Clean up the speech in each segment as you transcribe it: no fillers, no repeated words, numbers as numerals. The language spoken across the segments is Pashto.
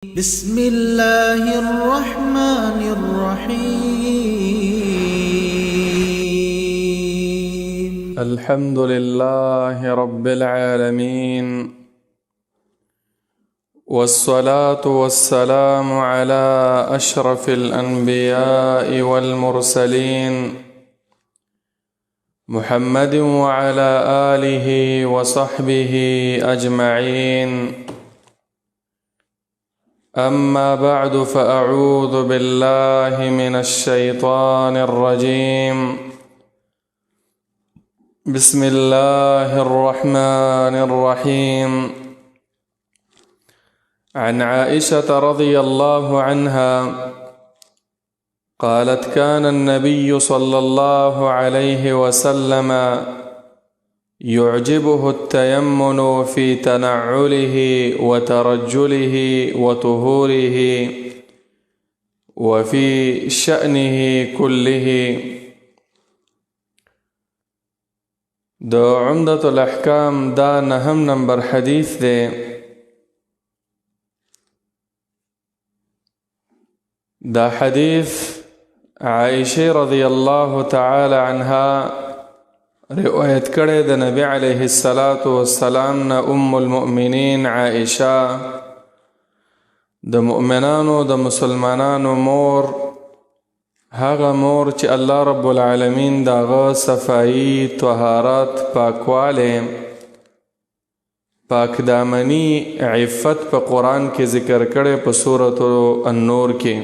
بسم الله الرحمن الرحيم. الحمد لله رب العالمين، والصلاة والسلام على أشرف الأنبياء والمرسلين محمد وعلى آله وصحبه أجمعين. أما بعد، فأعوذ بالله من الشيطان الرجيم. بسم الله الرحمن الرحيم. عن عائشة رضي الله عنها قالت: كان النبي صلى الله عليه وسلم يعجبه التيمن في تنعله وترجله وطهوره وفي شأنه كله. دو عمدة الأحكام دا نهم نمبر حديث دے. دا حديث عائشة رضي الله تعالى عنها روایت کړی د نبی علیه السلام نه ام المؤمنین عائشہ، د مؤمنانو د مسلمانانو مور، هغه مور چې الله رب العالمین داغه صفائی، طهارت، پاکواله، پاکدامنی، عفت په قرآن کې ذکر کړی په سورة النور کې.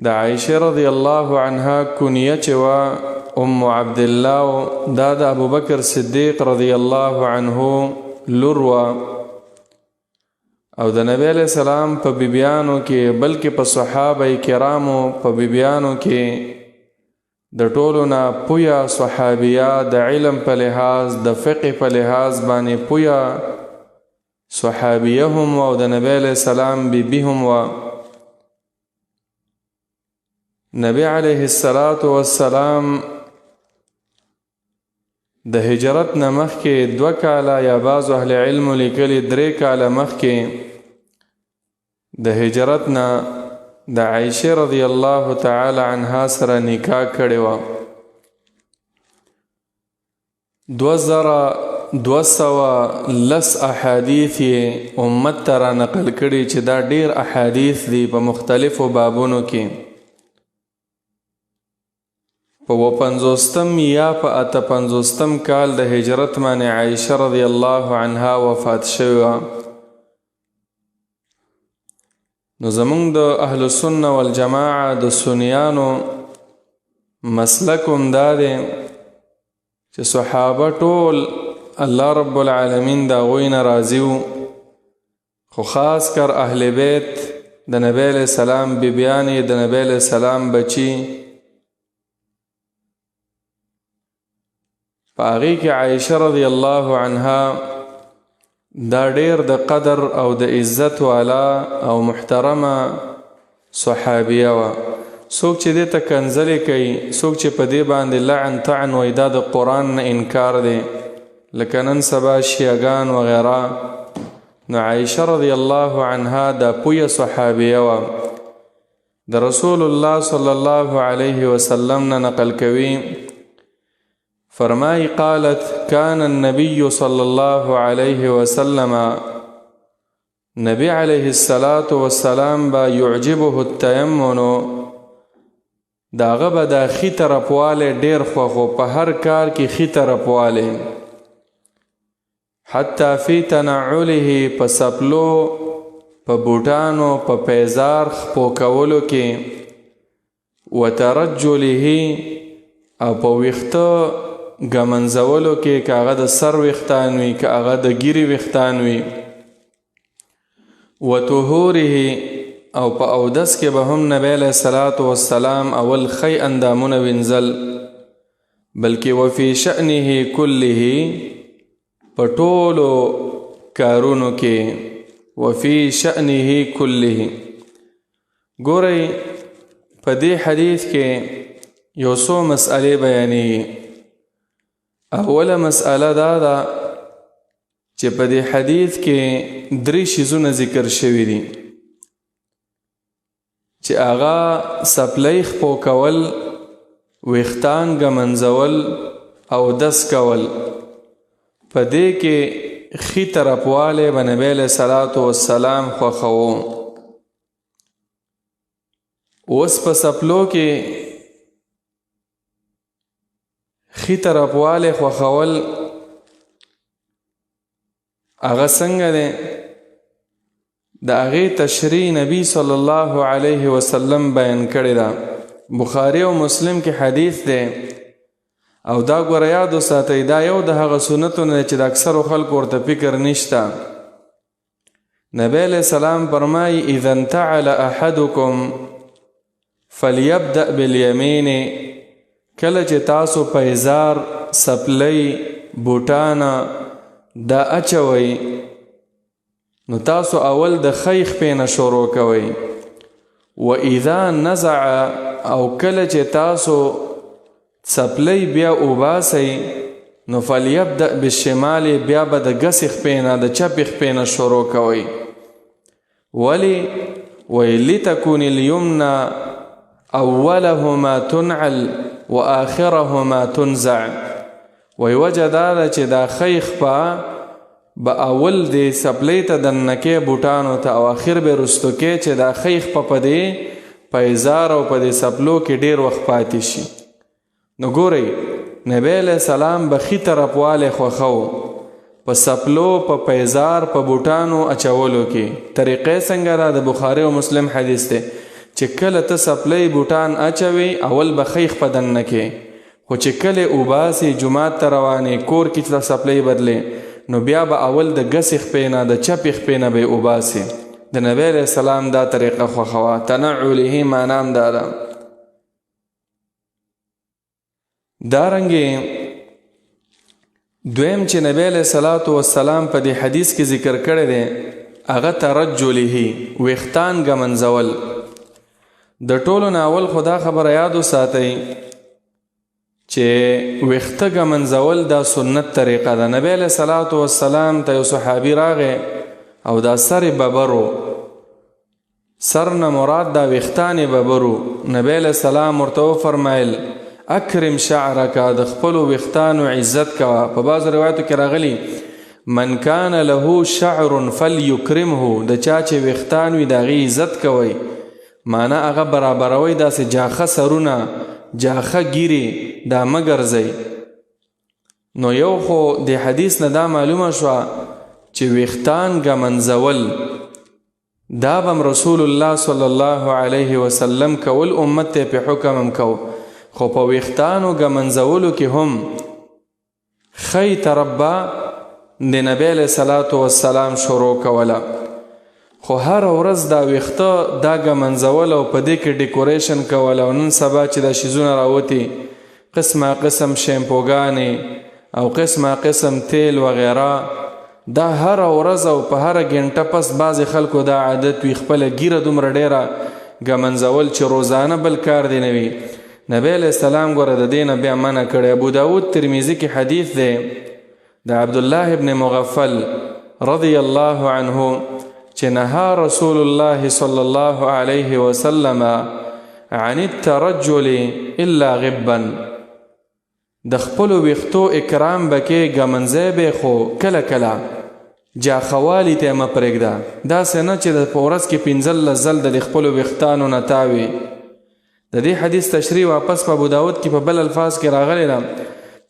د عائشہ رضی الله عنها کنیه چې وا ام عبد الله، دا د ابو بکر صدیق رضی الله عنه لور وا، او د نبی علیہ السلام په بیبیانو کې بلکې په صحابه کرامو په بیبیانو کې د ټولو نه پویا صحابیه، د علم په لحاظ، د فقه په لحاظ باندې پویا صحابیه هم او د نبی علیہ السلام بیبی هم وا. نبی علیہ السلام د هجرت نه مخکې 2 کاله یا بعض اهل علم لیکلي 3 کاله مخکې د هجرت نه د عائشة رضی الله تعالی عنها سره نکاح کړی و. 2210 احادیث امت ته را نقل کړي چې دا ډیر احادیث دي په مختلفو بابونو کې. په 55 یا په 58 کال د هجرت باندې عائشہ رضی الله عنها وفات شوه. نو زمونږ د اهل السنه والجماعه د سنیانو مسلک هم دا دی چې صحابه ټول الله رب العالمین دا غوی نه راضي وو، خو خاص کر اهل بیت د نبی علیہ السلام بیبیانې، د نبی علیہ السلام بچی، پاغی کې عائشہ رضی الله عنها دا ډیر د قدر او د عزت والا او محترمه صحابیه وا. څوک چې دې ته کنځلې کوي، څوک چې په دې باندې لعن طعن وایي دا د قرآن نه انکار دی، لکه نن سبا شیعګان وغیره، نو عائشہ رضی الله عنها دا پویه صحابیه وا. د رسول الله صلی الله علیه وسلم نه نقل کوي، فرمائی قالت: كان النبي صلى الله عليه وسلم، نبی علیہ السلام با يعجبه التيمن، داغه به دا خی طرفواله ډیر خوخو، په هر کار کې خی طرفواله، حتی فی تنعله، په سپلو، په بوټانو، په پیزار خپو کولو کې، وترجله، او په ویخته ګمنځولو کې، که هغه د سر ویختان وي، که هغه د ګیرې ویختان وي، وطهوره، او په اودس کې به هم نبی علیہ السلام اول خی اندامونه وینځل، بلکې وفي شأنه كله، په ټولو کارونو کې، وفي شأنه كله. ګورئ په دې حدیث کې یو څو مسئلې بیانېږي. اوله مسئله دا ده چې په دې حدیث کې 3 شیزونه ذکر شوي دي چې هغه سپلی خپو کول، ویښتان ږمنځول او دس کول. په دې کې ښي طرفوالی به نبی علیه صلات وسلام خوښوو. اوس په سپلو کې ښي طرفوالی خوښول هغه څنګه دی؟ د هغې تشریح نبی صلی الله علیه وسلم بیان کړې ده. بخاری او مسلم کې حدیث دی او دا ګوره یاد وساتئ، دا یو د هغه سنتونه چې د اکثرو خلکو ورته فکر نشته. نبی علیه السلام فرمایي اذا انتعل احدکم فلیبدأ بالیمین. کله چې تاسو پیزار، سپلی، بوټانه دا اچوئ نو تاسو اول د ښی خپې نه شروع کوئ. و اذا نزع، او کله چې تاسو سپلی بیا اوباسئ نو فلیبدأ بالشمال، بیا به د ګسې خپې نه، د چپې خپې نه شروع کوئ. ولی لتكون اليمنى اولهما تنعل واخرهما تنزع. وجه دا ده چې دا ښی خپه به اول د سپلی ته دننکې بوټانو ته او اخر به رستو کې چې دا ښی خپه په دې پیزار او په دې سپلو کې ډیر وخت پاتې شي. نو ګورئ نبی علیه السلام به ښي طرفوالی خوښو په سپلو، په پیزار، په بوټانو اچولو کې. طریقې څنګه ده؟ د بخاری او مسلم حدیث دی چې کله ته سپلی بوټان اچوي اول به ښی خپه دننکې، خو چې کله اوباسي جومات ته روانې، کور کې چې سپلی بدلې نو بیا به اول د ګسې خپې نه، د چپې خپې نه به اوباسي. د نبی علیه السلام دا طریقه خوښوه. تنعله معنام دا ده. دارنګې دویم چې نبی علیه الصلاة والسلام په دې حدیث کې ذکر کړی دی هغه ترجله، ویښتان ږمنځول. د ټولو نه اول خو دا خبره یاد وساتئ چې ویښته ږمنځول دا سنت طریقه ده. نبی علیه الصلاة والسلام ته یو صحابي راغی او دا سر ببرو، سر نه مراد دا ویښتان ببرو. نبی علیه السلام ورته وفرمایل اکرم شعرک، د خپلو ویښتانو عزت کوه. په بعضو روایتو کې راغلی من کان له شعر فلیکرمه، د چا چې ویښتان وي د هغې عزت کوئ، معنا هغه برابروئ. داسې جاخه سرونه، جاخه ګیرې دا مه ګرځئ. نو یو خو د حدیث نه دا معلومه شوه چې ویښتان ږمنځول دا به رسول الله صلی الله علیه وسلم کول، امت ته په حکم هم کو. خو په ویښتانو ږمنځولو کې هم ښی طرف به د نبی علیه صلات وسلام شروع کوله. خو هر ورځ دا ویښته دا ږمنځول او په دې کې ډیکوریشن کول او نن سبا چې دا شیزونه راوتي قسمه قسم شیمپوګانې او قسمه قسم تیل وغیره، دا هر ورځ او په هر غنټه پس بعضې خلکو دا عادت وي خپله ګیره دومره ډیره ږمنځول چې روزانه بل کار دی نه وي. نبی علیه السلام ګوره د دې نه بیا منع کړی. ابو داود ترمیزي کې حدیث دی د عبدالله ابن مغفل رضی الله عنه چې نهى رسول الله صلی الله علیه وسلم عن الترجل الا غبا. د خپلو ویښتو اکرام به کې ږمنځی به خو کله کله جاخوالي ته مه پرېږده. داسې نه چې په ورځ کې 15 ځل د خپلو ویښتانو نه تاوي. د دې حدیث تشریح واپس په ابو داود کې په بل الفاظ کې راغلی ده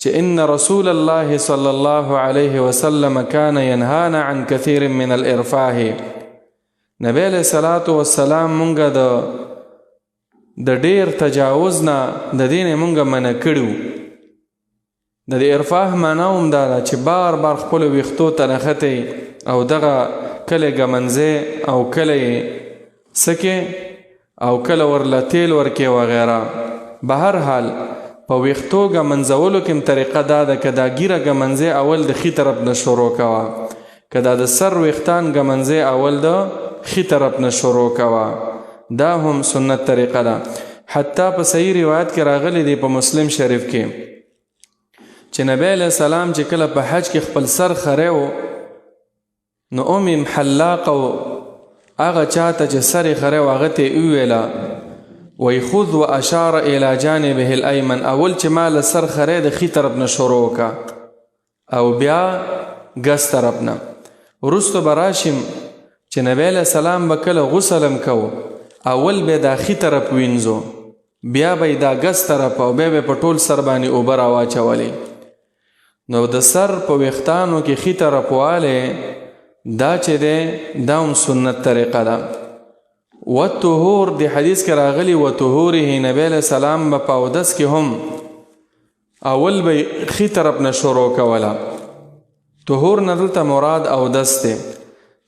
چې ان رسول الله صلی الله علیه وسلم کان ینهانا عن کثیر من الارفاه. نبی علیه الصلاة والسلام مونږ د ډیر تجاوز نه د دې نه مونږ منع کړو. د دې ارفاه معنا هم دا ده چې بار بار خپلو ویښتو ته نښتئ او دغه کله ږمنځی او کله یې څکې او کله ورله تیل ورکې وغیره. به هر حال په ویښتو ږمنځولو کې هم طریقه دا ده که دا ګیره ږمنځی اول د ښي طرف نه شروع کوه، که دا د سر ویښتان ږمنځی اول د ښي طرف نه شروع کوه. دا هم سنت طریقه ده. حتی په صحیح روایت کې راغلی دی په مسلم شریف کې چې نبی علیه السلام چې کله په حج کې خپل سر خری و نو حلاق او هغه چاته چې سر خره هغه ته ویلا وی خذ و اشار الى جانبه الایمن، اول چې مال سر خره د خي طرف نه شروع کا او بیا ګس طرف نه. ورستو براشم چې نبی له سلام بکله غسلم کو، اول به د خي طرف وینځو، بیا به دا ګس طرف او بیا په ټول سر باندې اوبر واچولې. نو د سر په وختانو کې خي طرف واله دا چې ده دا هم سنت طریقه ده. والطهور دی حدیث کې راغلی وطهوره، نبی علیہ السلام په اودس کې هم اول به خي طرف نه شروع کوله. طهور نه دلته مراد اودس دی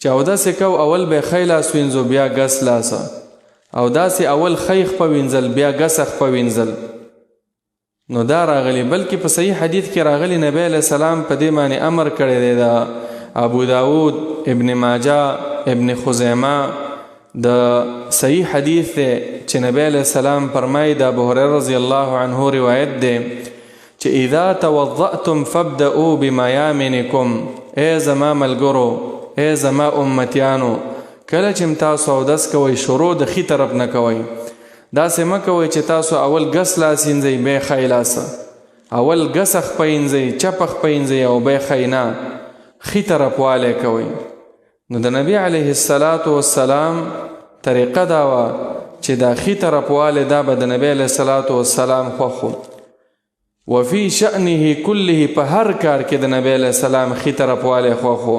چې اودس کو اول به خی لاس وینځو بیا ګس لاسه، او داسې اول خیخ په وینځل بیا ګسخ په وینځل. نو دا راغلی، بلکې په صحیح حدیث کې راغلی نبی علیہ السلام په دې باندې امر کړی دی. دا ابو داود، ابن ماجه، ابن خزیمه د صحیح حدیث دی چې نبی علیہ السلام فرمایي، د ابو هريره رضی الله عنه روایت دی چې اذا توضأتم فابدؤوا بميامنكم، ای زما ملګرو، ای زما امتیانو، کله چې تاسو اودس کوئ شروع د خي طرف نه کوئ. داسې مه کوئ چې تاسو اول ګس لاس وینځئ بیا خی لاسه، اول ګسخ پینځئ چپخ پینځئ او بیا خی نه، خي طرف والی کوئ. نو د نبی علیه السلام طریقه دا وه چې دا خي طرف والی دا به د نبی علیه السلام خوښو. وفي شأنه كله، په هر کار کې د نبی علیه السلام خي طرف والی خوښو.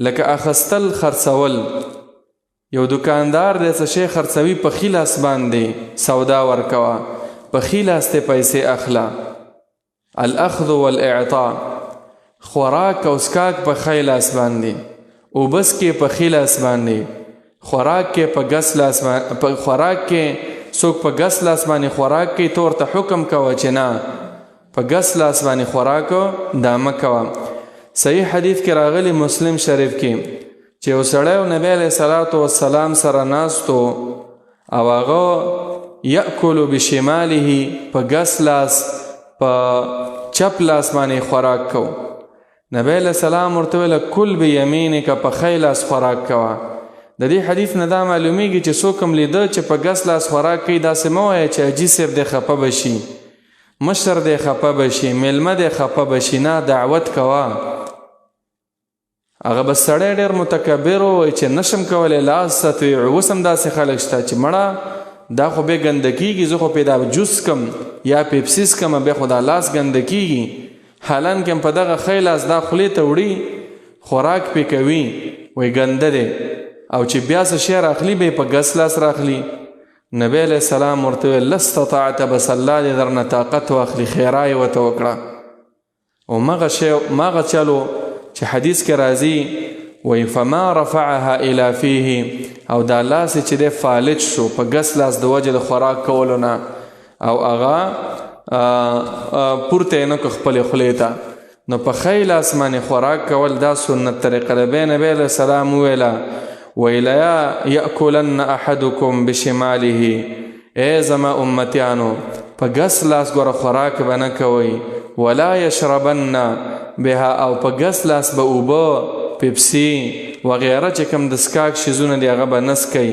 لکه اخستل خرڅول، یو دکاندار دی څه شی خرڅوي په خي لاس باندې سودا ورکوه، په خي لاس ته پیسې اخله. الاخذ والاعطاء، خوراک او سکاک په خی لاس باندې، اوبس کې په خي لاس باندې، خوراک کې په ګس لاس باندې، په خوراک کې څوک په ګس لاس باندې خوراک کوي تو ورته حکم کوه چې نه په ګس لاس باندې خوراک دا مه کوه. صحیح حدیث کې راغلی مسلم شریف کې چې یو سړی و نبی علیه السلام سره ناستو او هغه یأکل بشماله، په ګس لاس په چپ لاس باندې خوراک کو. نبی علیہ السلام ورته ویل کل بیمینک، په خی لاس خوراک کوه. د دې حدیث نه دا معلومیږي چې څوک هم لیده چې په ګس لاس خوراک کوي داسې مه وایه چې حاجي صاحب دې خفه بشي، مشر دې خفه بشي، میلمه دې خفه بشي. نه، دعوت کوه. هغه بس سړی ډېر متکبر و چې نشم کولی لاس ستوي. اوس هم داسې خلک شته چې مړه دا خو بیا ګنده کېږي، زه خو پې دا جوس کم یا پیپسیس کم بیا خو دا لاس ګنده کېږي. حالان کې په دغه خی لاس دا خولې ته وړي، خوراک پې کوي، وایي ګنده دی، او چې بیا څه شی راخلي به یې په ګس لاس راخلي. نبی علیہ السلام ورته ویل لستطعت، بس الله دې درنه طاقت واخلي، خیرا یې ورته وکړه. او مغه چلو چې حدیث کې راځي وایي فما رفعها الى فیه، او دا لاس چې دی فالج شو په ګس لاس د وجې د خوراک کولو نه، او هغه پورته یې نه کړ خپلې خولې ته. نو په خی لاس باندې خوراک کول دا سنت طریقه ده. بیا نبی علیه السلام وویله ویلا یأکلن احدکم بشماله، ای زما امتیانو په ګس لاس ګوره خوراک به نه کوئ. ولا یشربن بها، او په ګس لاس به اوبه، پیپسي وغیره چې کوم د سکاک شیزونه دی هغه به نه څکئ.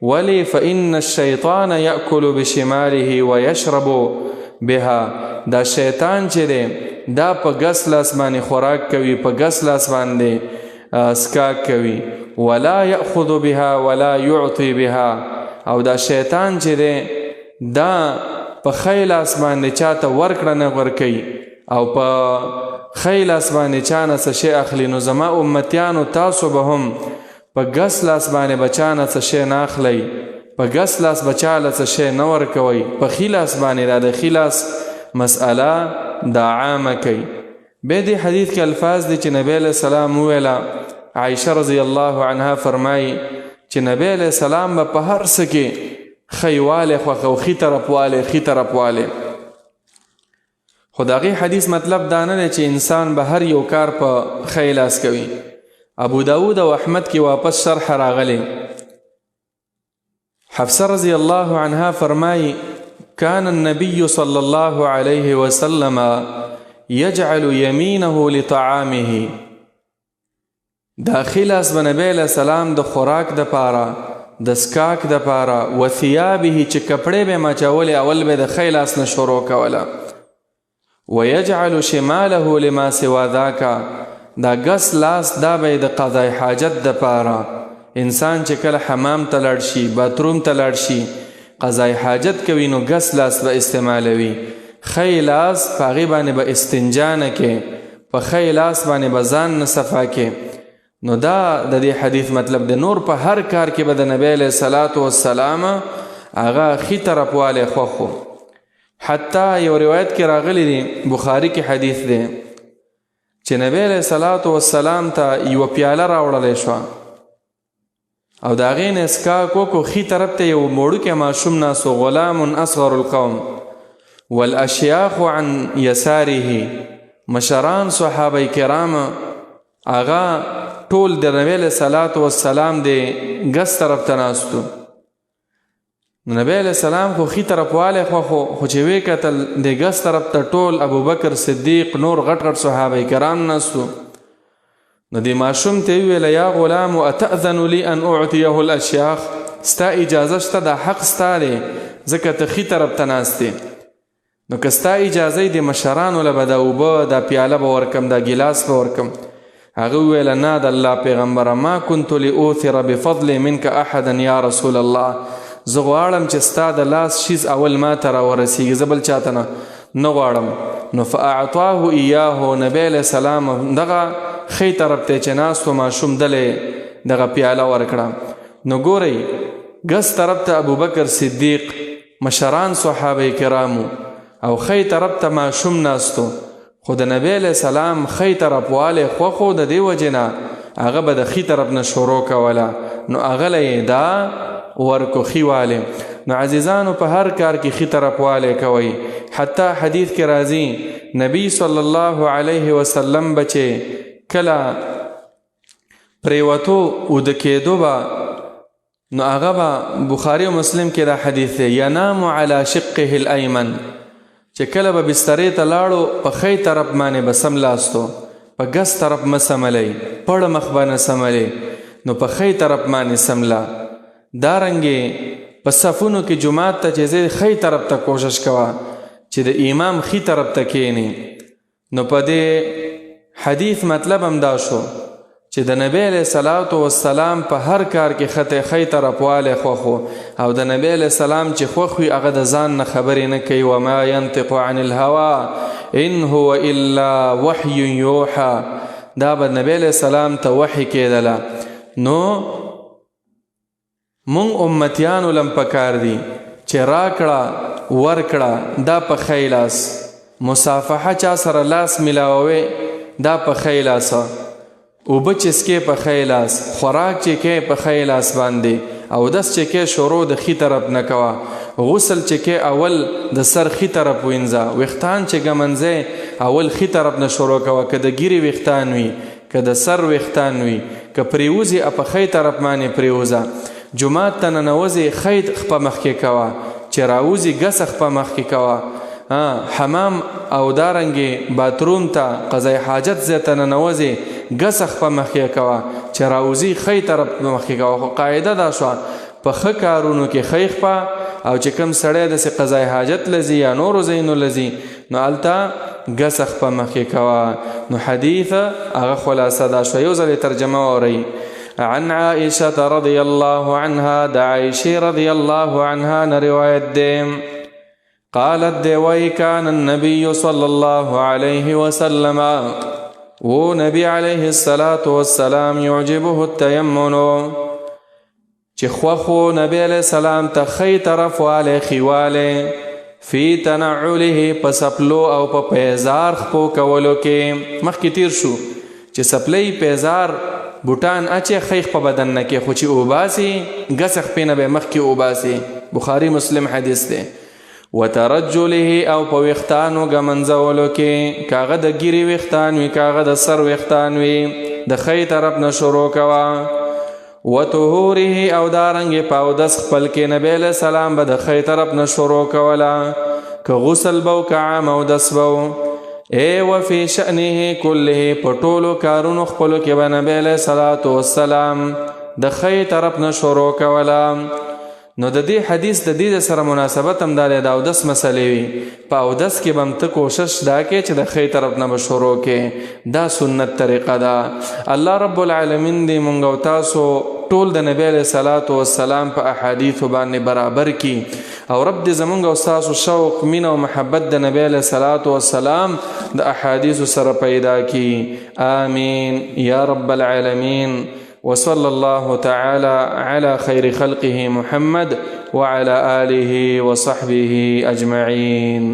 ولی فإن الشیطان یأکل بشماله ویشرب بها، دا شیطان چې دی دا په ګس لاس باندې خوراک کوي، په ګس لاس باندې سکاک کوي. ولا یأخذ بها ولا یعطي بها، او دا شیطان چې دی دا په خی لاس باندې چاته ورکړه نه ورکوي، او په خی لاس باندې چا نه څه شی اخلي. نو زما امتیانو تاسو به هم په ګس لاس باندې به چا نه څه شی نه اخلئ، په ګس لاس به چا له څه شی نه ورکوئ، په خي لاس باندې. دا د خي لاس مسئله دا عامه کوي. بیا دې حدیث کې الفاظ دي چې نبی علیہ السلام وویله. عائشہ رضی الله عنها فرمایي چې نبی علیہ السلام به په هر څه کې خی والی خوښ او خي طرف والی، خي طرف والی. خو د هغې حدیث مطلب دا نه دی چې انسان به هر یو کار په خی لاس کوي. ابو داود او احمد کې واپس شرح راغلی. حفصه رضی الله عنها فرمایي كان النبي صلى الله عليه وسلم يجعل يمينه لطعامه، داخل لاس به نبی علیہ السلام د خوراک د پاره د سکاک د پاره و ثيابه چې کپړې به مچولې اول به د خی لاس نه شروع کوله ويجعل شماله لما سوا ذاك دا ګس لاس دا به د قضای حاجت د پاره انسان چې کله حمام ته لاړ شي باتروم ته لاړ شي قضای حاجت کوي نو ګس لاس به استعمالوي خی لاس په هغې باندې به استنجا نه کې په خی لاس باندې به ځان نه صفا کې نو دا د دې حدیث مطلب د نور په هر کار کې به د نبی علیه الصلاة والسلام هغه ښي طرفوالی خوښ و حتی یو روایت کې راغلی دی بخاري کې حدیث دی چې نبی علیه الصلاة والسلام ته یوه پیاله راوړلی شوه او د هغې نه اسکاک وکړو ښي طرف ته یو موړوکی ماشوم ناست و غلام اصغر القوم والاشیاخ عن یساره مشران صحابه کرام هغه ټول د نبی علیه الصلاة والسلام د ګس طرف ته ناستو نبی علیه السلام خو ښي طرفوالی خو چې ویې کتل د ګس طرف ته ټول ابوبکر صدیق نور غټ غټ صحابه کرام ناستو نو دې ماشوم ته یې وویله یا غلام اتأذن لی ان اعطیه الاشیاخ ستا اجازه شته دا حق ستا دی ځکه ته ښي طرف ته ناست نو که ستا اجازه د مشرانو له به دا اوبه دا پیاله به ورکم دا ګیلاس به ورکم هغه وویله نه د الله پیغمبره ما كنت لأوثر بفضل منك احدا یا رسول الله زه غواړم چې ستا د لاس شیز اول ما ته راورسیږي زه بل چاته نه غواړم نو فاعطاه ایاه نبی علیه السلام دغه ښی طرف ته چې ناستو ماشوم دلې دغه پیاله ورکړه نو ګورئ ګس طرف ته ابوبکر صدیق مشران صحابه کرامو او ښی طرف ته ماشوم ناستو خو د نبی علیه السلام ښی طرفوالی خوښ و د دې وجې نه هغه به د ښي طرف نه شروع کوله نو هغه له یې دا ورکو ښي والی نو عزیزانو په هر کار کې ښي طرفوالی کوئ حتی حدیث کې راځي نبی صلی الله علیه وسلم به چې کله پریوتو اوده کېدو به نو هغه به بخاري او مسلم کې دا حدیث دی ینام علی شقه الایمن چې کله به بسترې ته لاړو په ښی طرف باندې به سملاستو په ګس طرف مه سملی پړه مخ به نه سملی نو په ښی طرف باندې سمله دارنګې په صفونو کې جماعت ته چې ځې ښی طرف ته کوشش کوه چې د امام ښي طرف ته کښېني نو په دې حدیث مطلب هم دا شو چې د نبی علیه الصلاة والسلام په هر کار کې ښی طرفوالی خوښ او د نبی علیه السلام چې خوښ وي هغه د ځان نه خبرې نه کوي وما ینطق عن الهوا ان هو الا وحی یوحى دا به نبی علیه السلام ته وحی کېدله نو مونږ امتیانو لم پکار دي چې راکړه ورکړه دا په ښی لاس مصافحه چا سره لاس ملاووې دا په ښی لاسه اوبه چې څکې په ښی لاس خوراک چې کې په ښی لاس باندې اودس چې کې شروع د ښي طرف نه کوه غسل چې کې اول د سر ښي طرف وینځه ویښتان چې ږمنځې اول ښي طرف نه شروع کوه که د ګیرې ویښتان وي که د سر ویښتان وي که پریوځي په ښي طرف باندې پریوځه جومات ته ننوځې ښی خپه مخکې کوه چې راوځي ګسه خپه مخکې کوه حمام او دارنګې باتروم ته قضای حاجت ځای ته ننوځې ګسه خپه مخکې کوه چې راوځي ښی طرف مخکې کوه خو قاعده دا شوه په ښه کارونو کې ښی خپه او چې کوم سړی داسې قضای حاجت لځي یا نورو ځایونو لځي نو هلته ګسه خپه مخکې کوه نو حدیث هغه خلاصه دا شوه یو ځل ترجمه واورئ عن عائشة رضي الله عنها دا عائشة رضي الله عنها روایت دیم قالت دیوئی کان النبی صلی اللہ علیہ وسلم وہ نبی علیہ السلام یعجبه التیمن چی خوخو نبی علیہ السلام تخی طرف والے خیوالے فی تنعوله پا سپلو او پا پیزار خپو کولو کے مخ کی تیر شو چی سپلی پیزار بوٹان اچے خیخ پا بدن نکے خوچی اوباسی گسخ پینا بے مخ کی اوباسی بخاری مسلم حدیث دے وترجله او په ویختانو ګمنځولو کې کاغه د ګیری ویختان وي کاغه د سر ویختان وي د ښی طرف نه شروع کوه وطهوره او دارنګې په اودس خپل کې نبی علیه السلام به د ښی طرف نه شروع کوله که غسل به و که عام اودس به و وفي شأنه كله پټولو کارونو خپلو کې به نبی علیه الصلاة والسلام د خی طرف نه شروع کوله. نو د دې حدیث د دې سره مناسبت هم دا د اودس مسلې وي. په اودس کې به هم ته کوشش دا کې چې د خی طرف نه به شروع کې. دا سنت طریقه ده. الله رب العالمین دې مونږ او تاسو ټول د نبی علیه الصلاة والسلام په احادیثو باندې برابر کی، او رب دې زمونږ او تاسو شوق مینه او محبت د نبی علیه الصلاة والسلام د احادیثو سره پیدا کی. آمین یا رب العالمین. وصلى الله تعالى على خير خلقه محمد وعلى آله وصحبه أجمعين.